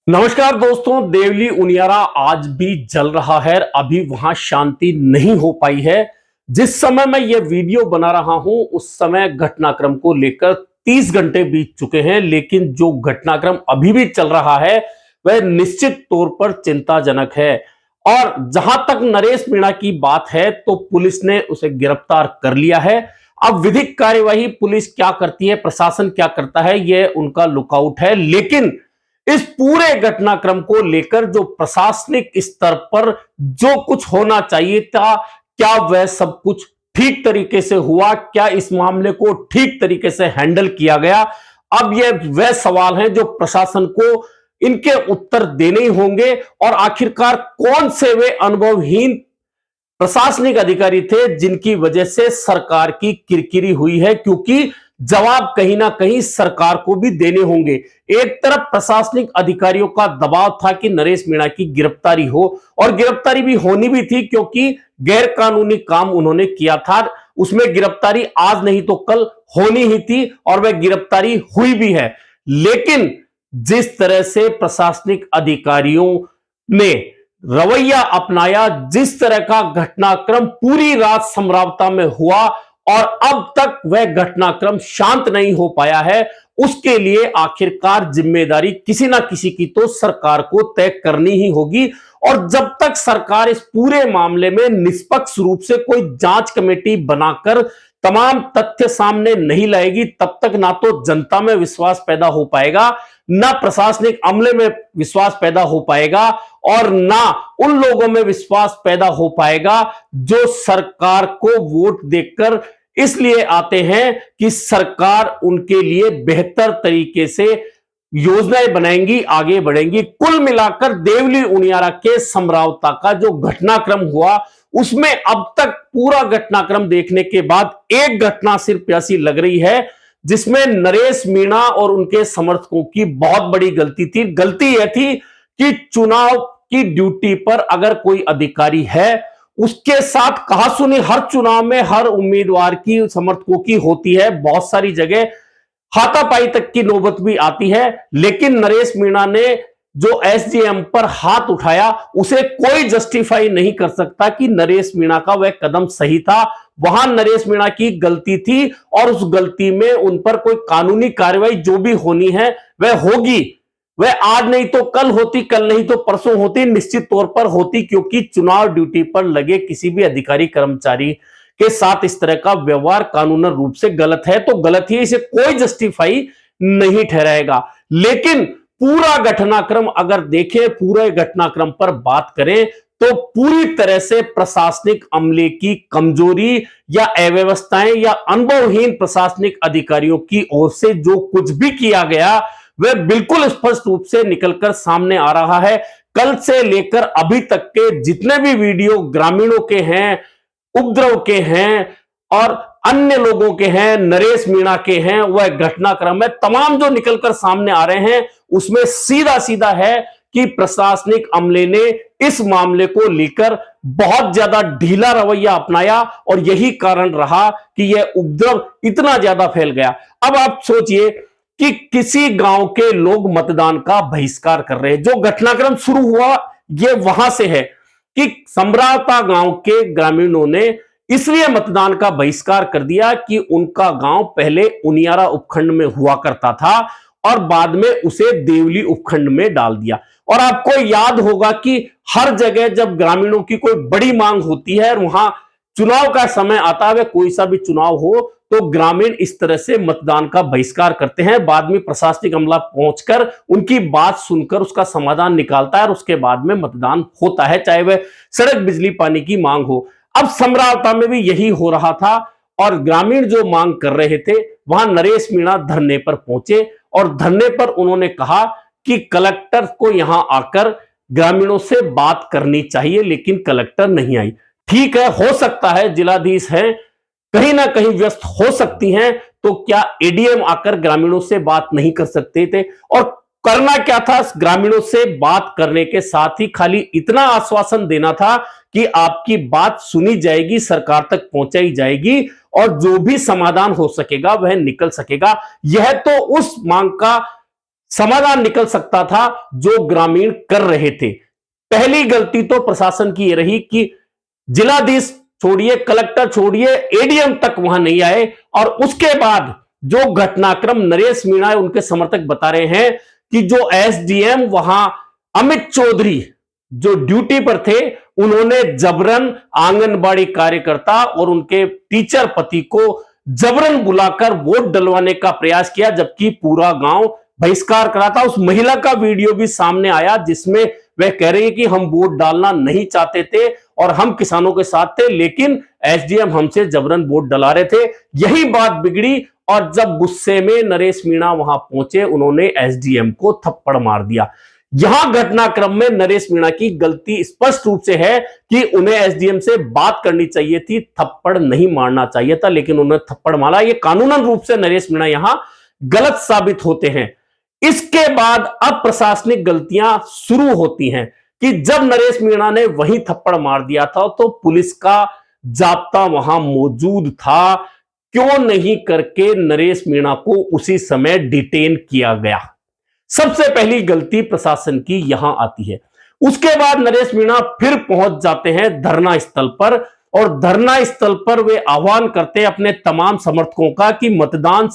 नमस्कार दोस्तों, देवली उनियारा आज भी जल रहा है। अभी वहां शांति नहीं हो पाई है। जिस समय मैं ये वीडियो बना रहा हूं उस समय घटनाक्रम को लेकर 30 घंटे बीत चुके हैं, लेकिन जो घटनाक्रम अभी भी चल रहा है वह निश्चित तौर पर चिंताजनक है। और जहां तक नरेश मीणा की बात है तो पुलिस ने उसे गिरफ्तार कर लिया है। अब विधिक कार्यवाही पुलिस क्या करती है, प्रशासन क्या करता है, यह उनका लुकआउट है। लेकिन इस पूरे घटनाक्रम को लेकर जो प्रशासनिक स्तर पर जो कुछ होना चाहिए था, क्या वह सब कुछ ठीक तरीके से हुआ? क्या इस मामले को ठीक तरीके से हैंडल किया गया? अब यह वह सवाल हैं जो प्रशासन को इनके उत्तर देने ही होंगे। और आखिरकार कौन से वे अनुभवहीन प्रशासनिक अधिकारी थे जिनकी वजह से सरकार की किरकिरी हुई है? क्योंकि जवाब कहीं ना कहीं सरकार को भी देने होंगे। एक तरफ प्रशासनिक अधिकारियों का दबाव था कि नरेश मीणा की गिरफ्तारी हो, और गिरफ्तारी भी होनी भी थी क्योंकि गैर कानूनी काम उन्होंने किया था। उसमें गिरफ्तारी आज नहीं तो कल होनी ही थी और वह गिरफ्तारी हुई भी है। लेकिन जिस तरह से प्रशासनिक अधिकारियों ने रवैया अपनाया, जिस तरह का घटनाक्रम पूरी रात समरावता में हुआ और अब तक वह घटनाक्रम शांत नहीं हो पाया है, उसके लिए आखिरकार जिम्मेदारी किसी ना किसी की तो सरकार को तय करनी ही होगी। और जब तक सरकार इस पूरे मामले में निष्पक्ष रूप से कोई जांच कमेटी बनाकर तमाम तथ्य सामने नहीं लाएगी, तब तक ना तो जनता में विश्वास पैदा हो पाएगा, ना प्रशासनिक अमले में विश्वास पैदा हो पाएगा, और ना उन लोगों में विश्वास पैदा हो पाएगा जो सरकार को वोट देकर इसलिए आते हैं कि सरकार उनके लिए बेहतर तरीके से योजनाएं बनाएंगी, आगे बढ़ेंगी। कुल मिलाकर देवली उनियारा के समरावता का जो घटनाक्रम हुआ उसमें अब तक पूरा घटनाक्रम देखने के बाद एक घटना सिर्फ ऐसी लग रही है जिसमें नरेश मीणा और उनके समर्थकों की बहुत बड़ी गलती थी। गलती यह थी कि चुनाव की ड्यूटी पर अगर कोई अधिकारी है, उसके साथ कहासुनी हर चुनाव में हर उम्मीदवार की समर्थकों की होती है। बहुत सारी जगह हाथापाई तक की नौबत भी आती है। लेकिन नरेश मीणा ने जो एसडीएम पर हाथ उठाया, उसे कोई जस्टिफाई नहीं कर सकता कि नरेश मीणा का वह कदम सही था। वहां नरेश मीणा की गलती थी और उस गलती में उन पर कोई कानूनी कार्रवाई जो भी होनी है वह होगी। वह आज नहीं तो कल होती, कल नहीं तो परसों होती, निश्चित तौर पर होती, क्योंकि चुनाव ड्यूटी पर लगे किसी भी अधिकारी कर्मचारी के साथ इस तरह का व्यवहार कानूनन रूप से गलत है तो गलत ही, इसे कोई जस्टिफाई नहीं ठहराएगा। लेकिन पूरा घटनाक्रम अगर देखें, पूरे घटनाक्रम पर बात करें तो पूरी तरह से प्रशासनिक अमले की कमजोरी या अव्यवस्थाएं या अनुभवहीन प्रशासनिक अधिकारियों की ओर से जो कुछ भी किया गया वह बिल्कुल स्पष्ट रूप से निकलकर सामने आ रहा है। कल से लेकर अभी तक के जितने भी वीडियो ग्रामीणों के हैं, उपद्रव के हैं और अन्य लोगों के हैं, नरेश मीणा के हैं, वह घटनाक्रम है, तमाम जो निकलकर सामने आ रहे हैं उसमें सीधा सीधा है कि प्रशासनिक अमले ने इस मामले को लेकर बहुत ज्यादा ढीला रवैया अपनाया और यही कारण रहा कि यह उपद्रव इतना ज्यादा फैल गया। अब आप सोचिए कि किसी गांव के लोग मतदान का बहिष्कार कर रहे हैं। जो घटनाक्रम शुरू हुआ यह वहां से है कि समरावता गांव के ग्रामीणों ने इसलिए मतदान का बहिष्कार कर दिया कि उनका गांव पहले उनियारा उपखंड में हुआ करता था और बाद में उसे देवली उपखंड में डाल दिया। और आपको याद होगा कि हर जगह जब ग्रामीणों की कोई बड़ी मांग होती है और वहां चुनाव का समय आता है, कोई सा भी चुनाव हो, तो ग्रामीण इस तरह से मतदान का बहिष्कार करते हैं। बाद में प्रशासनिक अमला पहुंचकर उनकी बात सुनकर उसका समाधान निकालता है और उसके बाद में मतदान होता है, चाहे वह सड़क बिजली पानी की मांग हो। अब समरावता में भी यही हो रहा था और ग्रामीण जो मांग कर रहे थे, वहां नरेश मीणा धरने पर पहुंचे और धरने पर उन्होंने कहा कि कलेक्टर को यहां आकर ग्रामीणों से बात करनी चाहिए, लेकिन कलेक्टर नहीं आई। ठीक है, हो सकता है जिलाधीश है, कहीं ना कहीं व्यस्त हो सकती हैं, तो क्या एडीएम आकर ग्रामीणों से बात नहीं कर सकते थे? और करना क्या था, ग्रामीणों से बात करने के साथ ही खाली इतना आश्वासन देना था कि आपकी बात सुनी जाएगी, सरकार तक पहुंचाई जाएगी और जो भी समाधान हो सकेगा वह निकल सकेगा। यह तो उस मांग का समाधान निकल सकता था जो ग्रामीण कर रहे थे। पहली गलती तो प्रशासन की यह रही कि जिलाधीश छोड़िए, कलेक्टर छोड़िए, एडीएम तक वहां नहीं आए। और उसके बाद जो घटनाक्रम नरेश मीणा उनके समर्थक बता रहे हैं कि जो एसडीएम वहां अमित चौधरी जो ड्यूटी पर थे, उन्होंने जबरन आंगनबाड़ी कार्यकर्ता और उनके टीचर पति को जबरन बुलाकर वोट डलवाने का प्रयास किया, जबकि पूरा गांव बहिष्कार करा था। उस महिला का वीडियो भी सामने आया जिसमें वह कह रही है कि हम वोट डालना नहीं चाहते थे और हम किसानों के साथ थे, लेकिन एसडीएम हमसे जबरन वोट डला रहे थे। यही बात बिगड़ी और जब गुस्से में नरेश मीणा वहां पहुंचे, उन्होंने एसडीएम को थप्पड़ मार दिया। यहां घटनाक्रम में नरेश मीणा की गलती स्पष्ट रूप से है कि उन्हें एसडीएम से बात करनी चाहिए थी, थप्पड़ नहीं मारना चाहिए था, लेकिन उन्होंने थप्पड़ मारा। यह कानूनन रूप से नरेश मीणा यहां गलत साबित होते हैं। इसके बाद अब प्रशासनिक गलतियां शुरू होती हैं कि जब नरेश मीणा ने वही थप्पड़ मार दिया था तो पुलिस का जाब्ता वहां मौजूद था, क्यों नहीं करके नरेश मीणा को उसी समय डिटेन किया गया। सबसे पहली गलती प्रशासन की यहां आती है। उसके बाद नरेश मीणा फिर पहुंच जाते हैं धरना स्थल पर और धरना स्थल पर वे आह्वान करते हैं अपने तमाम समर्थकों का कि मतदान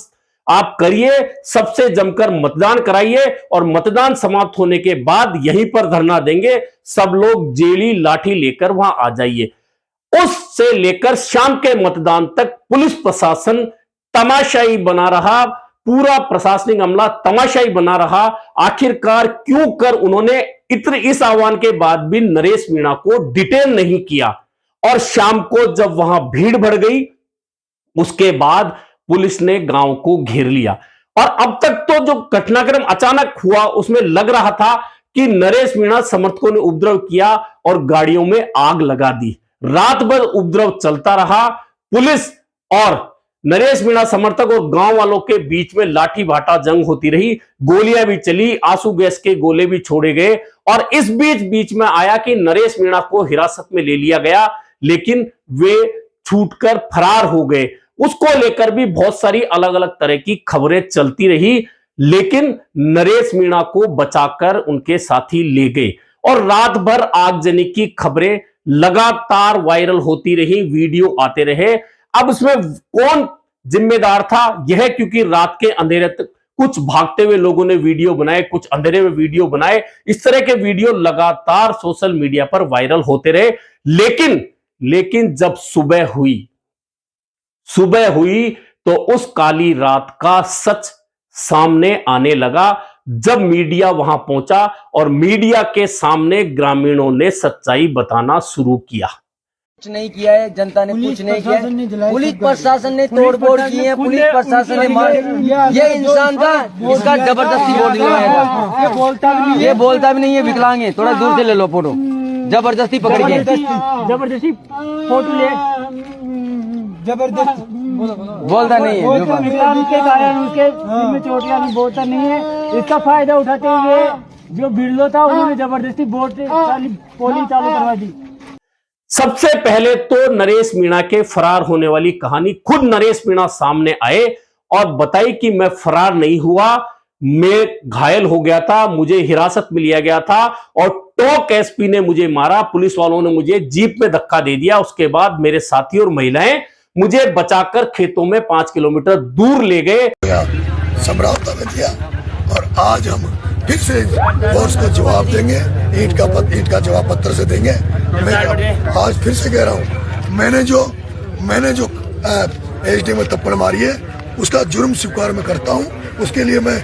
आप करिए, सबसे जमकर मतदान कराइए और मतदान समाप्त होने के बाद यहीं पर धरना देंगे, सब लोग जेली लाठी लेकर वहां आ जाइए। उससे लेकर शाम के मतदान तक पुलिस प्रशासन तमाशाई बना रहा, पूरा प्रशासनिक अमला तमाशाई बना रहा। आखिरकार क्यों कर उन्होंने इस आह्वान के बाद भी नरेश मीणा को डिटेन नहीं किया और शाम को जब वहां भीड़ बढ़ गई, उसके बाद पुलिस ने गांव को घेर लिया। और अब तक तो जो घटनाक्रम अचानक हुआ उसमें लग रहा था कि नरेश मीणा समर्थकों ने उपद्रव किया और गाड़ियों में आग लगा दी। रात भर उपद्रव चलता रहा। पुलिस और नरेश मीणा समर्थक और गांव वालों के बीच में लाठी भाटा जंग होती रही, गोलियां भी चली, आंसू गैस के गोले भी छोड़े गए। और इस बीच में आया कि नरेश मीणा को हिरासत में ले लिया गया, लेकिन वे छूटकर फरार हो गए। उसको लेकर भी बहुत सारी अलग अलग तरह की खबरें चलती रही, लेकिन नरेश मीणा को बचाकर उनके साथी ले गए और रात भर आगजनी की खबरें लगातार वायरल होती रही, वीडियो आते रहे। अब इसमें कौन जिम्मेदार था यह, क्योंकि रात के अंधेरे तक कुछ भागते हुए लोगों ने वीडियो बनाए, कुछ अंधेरे में वीडियो बनाए, इस तरह के वीडियो लगातार सोशल मीडिया पर वायरल होते रहे। लेकिन जब सुबह हुई तो उस काली रात का सच सामने आने लगा, जब मीडिया वहां पहुंचा और मीडिया के सामने ग्रामीणों ने सच्चाई बताना शुरू किया। कुछ नहीं किया है, जनता ने कुछ नहीं किया है। पुलिस प्रशासन ने तोड़फोड़ की है, पुलिस प्रशासन ने मार, ये इंसान था इसका जबरदस्ती बोल दिया है। ये बोलता भी नहीं है, विकलांग है। थोड़ा दूर से ले लो फोटो, जबरदस्ती पकड़ के, जबरदस्ती फोटो ले, जबरदस्ती बोलता नहीं है। के कारण उसके में चोटियां बोलता नहीं है। इसका फायदा उठाते हुए जो भिड़लो था उन्होंने जबरदस्ती बोर्ड से पोलिंग चालू करवा दी। सबसे पहले तो नरेश मीणा के फरार होने वाली कहानी खुद नरेश मीणा सामने आए और बताई कि मैं फरार नहीं हुआ, मैं घायल हो गया था, मुझे हिरासत में लिया गया था और टोक एसपी ने मुझे मारा, पुलिस वालों ने मुझे जीप में धक्का दे दिया। उसके बाद मेरे साथी और महिलाएं मुझे बचाकर खेतों में 5 किलोमीटर दूर ले गए। समझौता में दिया और आज हम फिर से फोर्स को जवाब देंगे, ईंट का जवाब पत्थर से देंगे। मैं आज फिर से कह रहा हूँ, मैंने जो एसडी में थप्पड़ मारी है उसका जुर्म स्वीकार मैं करता हूँ। उसके लिए मैं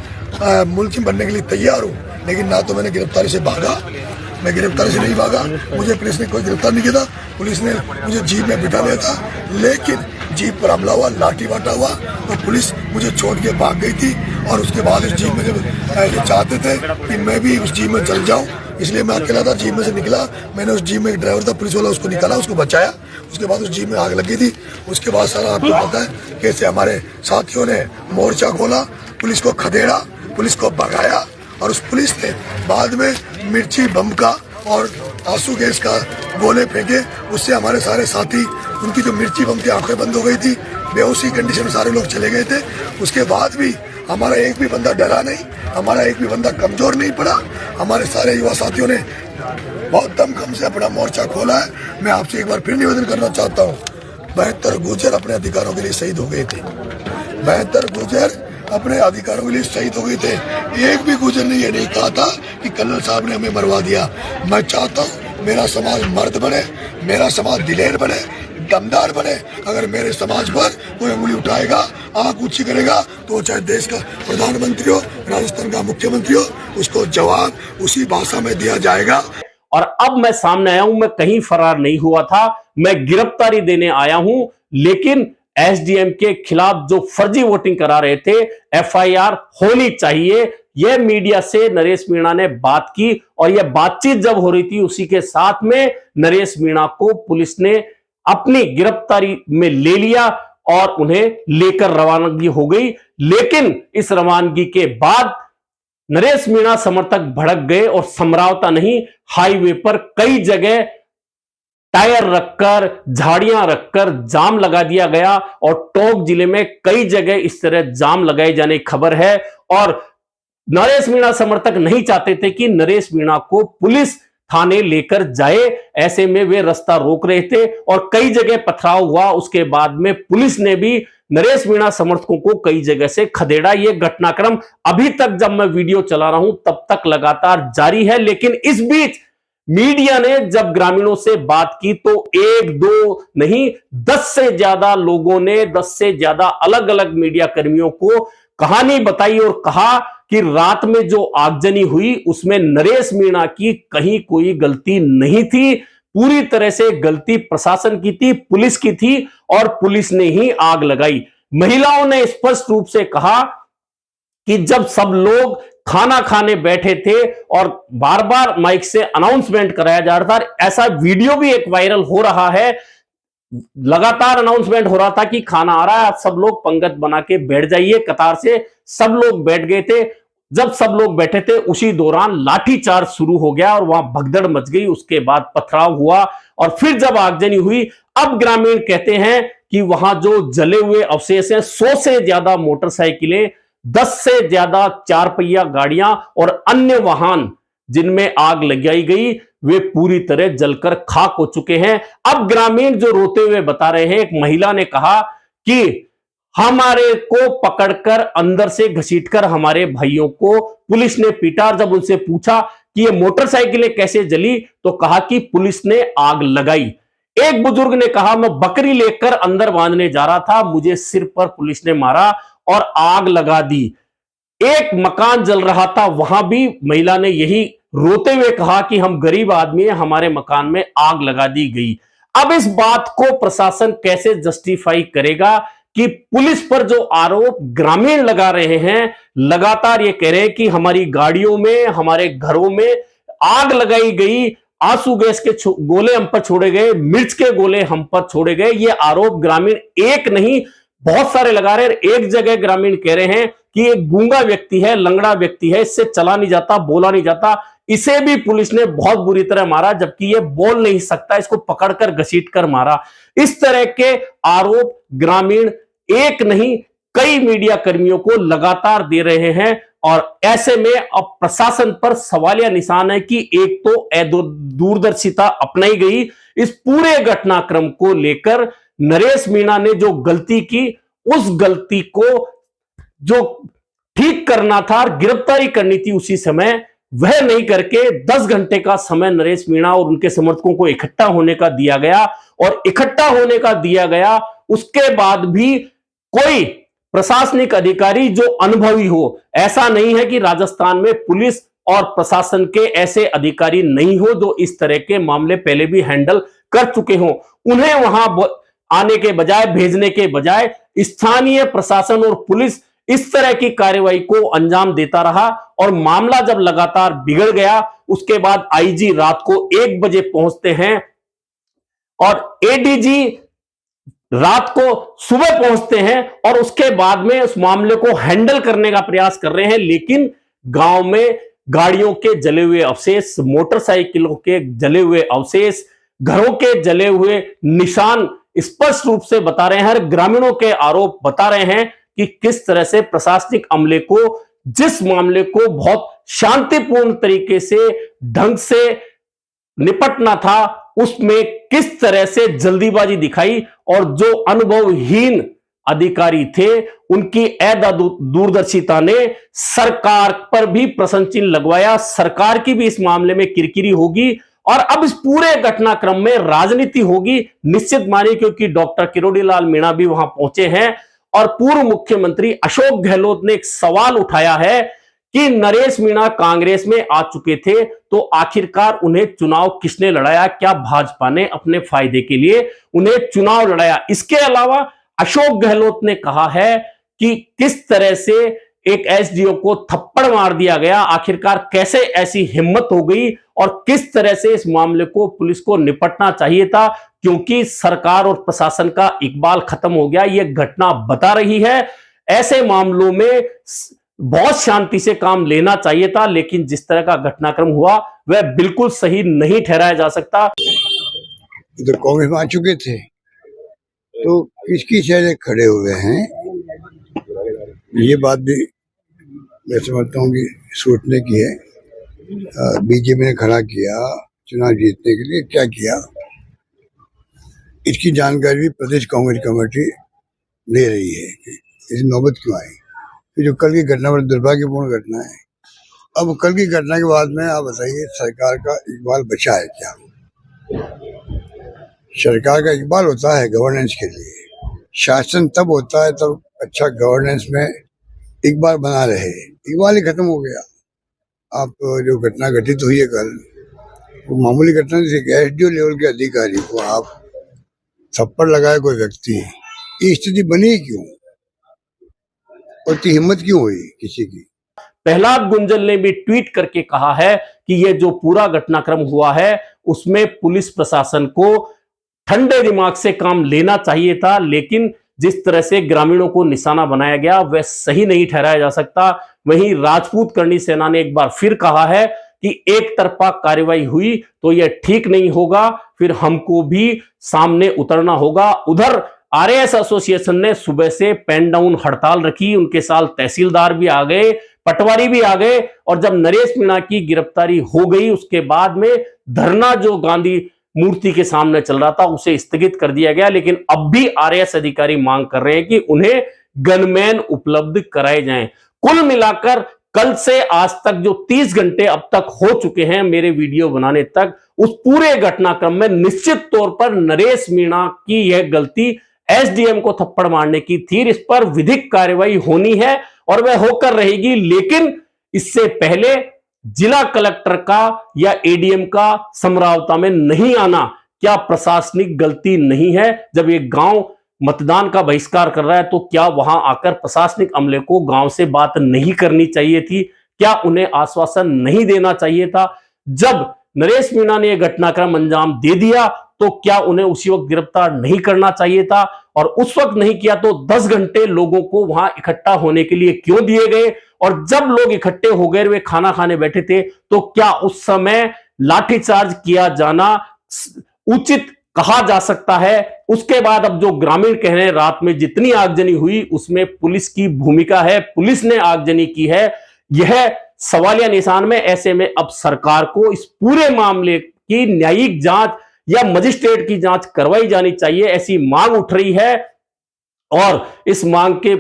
मुल्ज़िम बनने के लिए तैयार हूँ, लेकिन ना तो मैंने गिरफ्तारी से भागा, मैं गिरफ्तारी से नहीं भागा, मुझे पुलिस ने कोई गिरफ्तार नहीं किया था। पुलिस ने मुझे जीप में बिठा लिया था, लेकिन जीप पर हमला हुआ, लाठी बांटा हुआ तो पुलिस मुझे छोड़ के भाग गई थी। और उसके बाद उस जीप में जब चाहते थे कि मैं भी उस जीप में चल जाऊं, इसलिए मैं अकेला था, जीप में से निकला। मैंने उस जीप में एक ड्राइवर था, पुलिस वाला, उसको निकाला, उसको बचाया। उसके बाद उस जीप में आग लगी थी। उसके बाद सारा आपको पता है कैसे हमारे साथियों ने मोर्चा खोला, पुलिस को खदेड़ा, पुलिस को भगाया और उस पुलिस ने बाद में मिर्ची बम का और आंसू गैस का गोले फेंके। उससे हमारे सारे साथी, उनकी जो मिर्ची बम की आंखें बंद हो गई थी, बेहोशी कंडीशन में सारे लोग चले गए थे। उसके बाद भी हमारा एक भी बंदा डरा नहीं, हमारा एक भी बंदा कमजोर नहीं पड़ा। हमारे सारे युवा साथियों ने बहुत दमखम से अपना मोर्चा खोला है। मैं आपसे एक बार फिर निवेदन करना चाहता हूँ, 72 गुर्जर अपने अधिकारों के लिए शहीद हो गए थे। 72 गुर्जर अपने अधिकारों के लिए शहीद हो गए थे। एक भी गुर्जर ने ये नहीं कहा था कि कर्नल साहब ने हमें मरवा दिया। मैं चाहता हूँ मेरा समाज मर्द बने, मेरा समाज दिलेर बने, दमदार बने। अगर मेरे समाज पर कोई उंगली उठाएगा, आंख ऊंची करेगा, तो चाहे देश का प्रधानमंत्री हो, राजस्थान का मुख्यमंत्री हो, उसको जवाब उसी भाषा में दिया जाएगा। और अब मैं सामने आया हूं, मैं कहीं फरार नहीं हुआ था, मैं गिरफ्तारी देने आया हूं। लेकिन एसडीएम के खिलाफ जो फर्जी वोटिंग करा रहे थे, एफआईआर होनी चाहिए। यह मीडिया से नरेश मीणा ने बात की और यह बातचीत जब हो रही थी, उसी के साथ में नरेश मीणा को पुलिस ने अपनी गिरफ्तारी में ले लिया और उन्हें लेकर रवानगी हो गई। लेकिन इस रवानगी के बाद नरेश मीणा समर्थक भड़क गए और समरावता नहीं, हाईवे पर कई जगह टायर रखकर, झाड़ियां रखकर जाम लगा दिया गया और टोंक जिले में कई जगह इस तरह जाम लगाए जाने की खबर है। और नरेश मीणा समर्थक नहीं चाहते थे कि नरेश मीणा को पुलिस थाने लेकर जाए, ऐसे में वे रास्ता रोक रहे थे और कई जगह पथराव हुआ। उसके बाद में पुलिस ने भी नरेश मीणा समर्थकों को कई जगह से खदेड़ा। यह घटनाक्रम अभी तक जब मैं वीडियो चला रहा हूं तब तक लगातार जारी है। लेकिन इस बीच मीडिया ने जब ग्रामीणों से बात की तो एक दो नहीं 10 से ज्यादा लोगों ने, 10 से ज्यादा अलग अलग मीडिया कर्मियों को कहानी बताई और कहा कि रात में जो आगजनी हुई उसमें नरेश मीणा की कहीं कोई गलती नहीं थी, पूरी तरह से गलती प्रशासन की थी, पुलिस की थी और पुलिस ने ही आग लगाई। महिलाओं ने स्पष्ट रूप से कहा कि जब सब लोग खाना खाने बैठे थे और बार बार माइक से अनाउंसमेंट कराया जा रहा था, ऐसा वीडियो भी एक वायरल हो रहा है, लगातार अनाउंसमेंट हो रहा था कि खाना आ रहा है, आप सब लोग पंगत बना के बैठ जाइए कतार से। सब लोग बैठ गए थे। जब सब लोग बैठे थे उसी दौरान लाठीचार्ज शुरू हो गया और वहां भगदड़ मच गई। उसके बाद पथराव हुआ और फिर जब आगजनी हुई, अब ग्रामीण कहते हैं कि वहां जो जले हुए अवशेष हैं, 100 से ज्यादा मोटरसाइकिलें, 10 से ज्यादा 4 पहिया गाड़ियां और अन्य वाहन जिनमें आग लगाई गई, वे पूरी तरह जलकर खाक हो चुके हैं। अब ग्रामीण जो रोते हुए बता रहे हैं, एक महिला ने कहा कि हमारे को पकड़कर अंदर से घसीटकर हमारे भाइयों को पुलिस ने पीटा। जब उनसे पूछा कि ये मोटरसाइकिलें कैसे जली तो कहा कि पुलिस ने आग लगाई। एक बुजुर्ग ने कहा, मैं बकरी लेकर अंदर बांधने जा रहा था, मुझे सिर पर पुलिस ने मारा और आग लगा दी। एक मकान जल रहा था, वहां भी महिला ने यही रोते हुए कहा कि हम गरीब आदमी हैं, हमारे मकान में आग लगा दी गई। अब इस बात को प्रशासन कैसे जस्टिफाई करेगा कि पुलिस पर जो आरोप ग्रामीण लगा रहे हैं, लगातार ये कह रहे हैं कि हमारी गाड़ियों में, हमारे घरों में आग लगाई गई, आंसू गैस के गोले हम पर छोड़े गए, मिर्च के गोले हम पर छोड़े गए। ये आरोप ग्रामीण एक नहीं बहुत सारे लगा रहे हैं। एक जगह ग्रामीण कह रहे हैं कि एक गूंगा व्यक्ति है, लंगड़ा व्यक्ति है, इससे चला नहीं जाता, बोला नहीं जाता, इसे भी पुलिस ने बहुत बुरी तरह मारा, जबकि ये बोल नहीं सकता, इसको पकड़कर घसीटकर मारा। इस तरह के आरोप ग्रामीण एक नहीं कई मीडिया कर्मियों को लगातार दे रहे हैं और ऐसे में अब प्रशासन पर सवालिया निशान है कि एक तो दूरदर्शिता अपनाई गई। इस पूरे घटनाक्रम को लेकर नरेश मीणा ने जो गलती की, उस गलती को जो ठीक करना था, गिरफ्तारी करनी थी उसी समय, वह नहीं करके 10 घंटे का समय नरेश मीणा और उनके समर्थकों को इकट्ठा होने का दिया गया और इकट्ठा होने का दिया गया। उसके बाद भी कोई प्रशासनिक अधिकारी जो अनुभवी हो, ऐसा नहीं है कि राजस्थान में पुलिस और प्रशासन के ऐसे अधिकारी नहीं हो जो इस तरह के मामले पहले भी हैंडल कर चुके हो। उन्हें वहां आने के बजाय, भेजने के बजाय स्थानीय प्रशासन और पुलिस इस तरह की कार्रवाई को अंजाम देता रहा और मामला जब लगातार बिगड़ गया, उसके बाद आईजी रात को 1 बजे पहुंचते हैं और एडीजी रात को सुबह पहुंचते हैं और उसके बाद में उस मामले को हैंडल करने का प्रयास कर रहे हैं। लेकिन गांव में गाड़ियों के जले हुए अवशेष, मोटरसाइकिलों के जले हुए अवशेष, घरों के जले हुए निशान स्पष्ट रूप से बता रहे हैं। हर ग्रामीणों के आरोप बता रहे हैं कि किस तरह से प्रशासनिक अमले को, जिस मामले को बहुत शांतिपूर्ण तरीके से, ढंग से निपटना था, उसमें किस तरह से जल्दीबाजी दिखाई और जो अनुभवहीन अधिकारी थे उनकी दूरदर्शिता ने सरकार पर भी प्रश्न चिन्ह लगवाया। सरकार की भी इस मामले में किरकिरी होगी और अब इस पूरे घटनाक्रम में राजनीति होगी निश्चित मानिए, क्योंकि डॉक्टर किरोड़ीलाल मीणा भी वहां पहुंचे हैं और पूर्व मुख्यमंत्री अशोक गहलोत ने एक सवाल उठाया है कि नरेश मीणा कांग्रेस में आ चुके थे तो आखिरकार उन्हें चुनाव किसने लड़ाया? क्या भाजपा ने अपने फायदे के लिए उन्हें चुनाव लड़ाया? इसके अलावा अशोक गहलोत ने कहा है कि किस तरह से एक एसडीओ को थप्पड़ मार दिया गया, आखिरकार कैसे ऐसी हिम्मत हो गई और किस तरह से इस मामले को पुलिस को निपटना चाहिए था, क्योंकि सरकार और प्रशासन का इकबाल खत्म हो गया। यह घटना बता रही है ऐसे मामलों में बहुत शांति से काम लेना चाहिए था, लेकिन जिस तरह का घटनाक्रम हुआ वह बिल्कुल सही नहीं ठहराया जा सकता। तो कांग्रेस में आ चुके थे तो किसकी चेहरे खड़े हुए हैं, ये बात भी मैं समझता हूँ कि सोचने की है। बीजेपी ने खड़ा किया चुनाव जीतने के लिए, क्या किया इसकी जानकारी भी प्रदेश कांग्रेस कमेटी ले रही है कि इस नौबत क्यों आई। तो जो कल की घटना बड़ी दुर्भाग्यपूर्ण घटना है। अब कल की घटना के बाद में आप बताइए सरकार का इकबाल बचा है क्या? सरकार का इकबाल होता है गवर्नेंस के लिए, शासन तब होता है तब अच्छा गवर्नेंस में इकबाल बना रहे। इकबाल ही खत्म हो गया। आप जो घटना घटित हुई है कल, वो मामूली घटना नहीं थी। एसडीओ लेवल के अधिकारी को आप थप्पड़ लगाए कोई व्यक्ति, ये स्थिति बनी क्यों और इतनी हिम्मत क्यों हुई किसी की? प्रहलाद गुंजल ने भी ट्वीट करके कहा है कि यह जो पूरा घटनाक्रम हुआ है उसमें पुलिस प्रशासन को ठंडे दिमाग से काम लेना चाहिए था, लेकिन जिस तरह से ग्रामीणों को निशाना बनाया गया वह सही नहीं ठहराया जा सकता। वहीं राजपूत करनी सेना ने एक बार फिर कहा है कि एक तरफा कार्रवाई हुई तो यह ठीक नहीं होगा, फिर हमको भी सामने उतरना होगा। उधर आरएएस एसोसिएशन ने सुबह से पेन डाउन हड़ताल रखी, उनके साथ तहसीलदार भी आ गए, पटवारी भी आ गए और जब नरेश मीणा की गिरफ्तारी हो गई उसके बाद में धरना जो गांधी मूर्ति के सामने चल रहा था उसे स्थगित कर दिया गया। लेकिन अब भी आरएएस अधिकारी मांग कर रहे हैं कि उन्हें गनमैन उपलब्ध कराए जाएं। कुल मिलाकर कल से आज तक जो 30 घंटे अब तक हो चुके हैं मेरे वीडियो बनाने तक, उस पूरे घटनाक्रम में निश्चित तौर पर नरेश मीणा की यह गलती एसडीएम को थप्पड़ मारने की थी। इस पर विधिक कार्रवाई होनी है और वह होकर रहेगी, लेकिन इससे पहले जिला कलेक्टर का या एडीएम का समरावता में नहीं आना क्या प्रशासनिक गलती नहीं है? जब एक गांव मतदान का बहिष्कार कर रहा है तो क्या वहां आकर प्रशासनिक अमले को गांव से बात नहीं करनी चाहिए थी? क्या उन्हें आश्वासन नहीं देना चाहिए था? जब नरेश मीणा ने यह घटनाक्रम अंजाम दे दिया तो क्या उन्हें उसी वक्त गिरफ्तार नहीं करना चाहिए था? और उस वक्त नहीं किया तो 10 घंटे लोगों को वहां इकट्ठा होने के लिए क्यों दिए गए? और जब लोग इकट्ठे हो गए, वे खाना खाने बैठे थे, तो क्या उस समय लाठीचार्ज किया जाना उचित कहा जा सकता है? उसके बाद अब जो ग्रामीण कह रहे हैं रात में जितनी आगजनी हुई उसमें पुलिस की भूमिका है, पुलिस ने आगजनी की है, यह सवालिया निशान में। ऐसे में अब सरकार को इस पूरे मामले की न्यायिक जांच या मजिस्ट्रेट की जांच करवाई जानी चाहिए, ऐसी मांग उठ रही है। और इस मांग के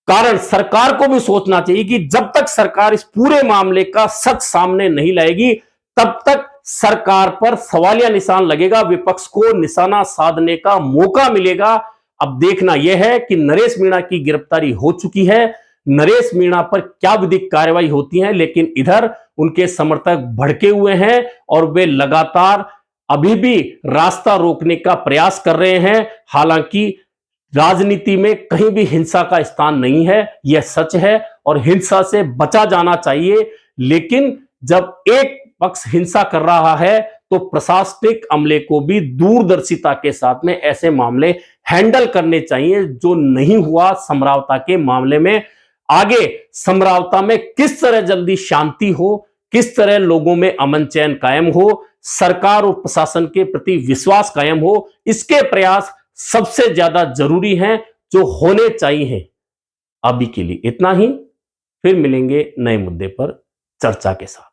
कारण सरकार को भी सोचना चाहिए कि जब तक सरकार इस पूरे मामले का सच सामने नहीं लाएगी तब तक सरकार पर सवालिया निशान लगेगा, विपक्ष को निशाना साधने का मौका मिलेगा। अब देखना यह है कि नरेश मीणा की गिरफ्तारी हो चुकी है, नरेश मीणा पर क्या विधिक कार्रवाई होती है, लेकिन इधर उनके समर्थक भड़के हुए हैं और वे लगातार अभी भी रास्ता रोकने का प्रयास कर रहे हैं। हालांकि राजनीति में कहीं भी हिंसा का स्थान नहीं है, यह सच है और हिंसा से बचा जाना चाहिए। लेकिन जब एक पक्ष हिंसा कर रहा है तो प्रशासनिक अमले को भी दूरदर्शिता के साथ में ऐसे मामले हैंडल करने चाहिए, जो नहीं हुआ समरावता के मामले में। आगे समरावता में किस तरह जल्दी शांति हो, किस तरह लोगों में अमन चैन कायम हो, सरकार और प्रशासन के प्रति विश्वास कायम हो, इसके प्रयास सबसे ज्यादा जरूरी हैं, जो होने चाहिए। अभी के लिए इतना ही, फिर मिलेंगे नए मुद्दे पर चर्चा के साथ।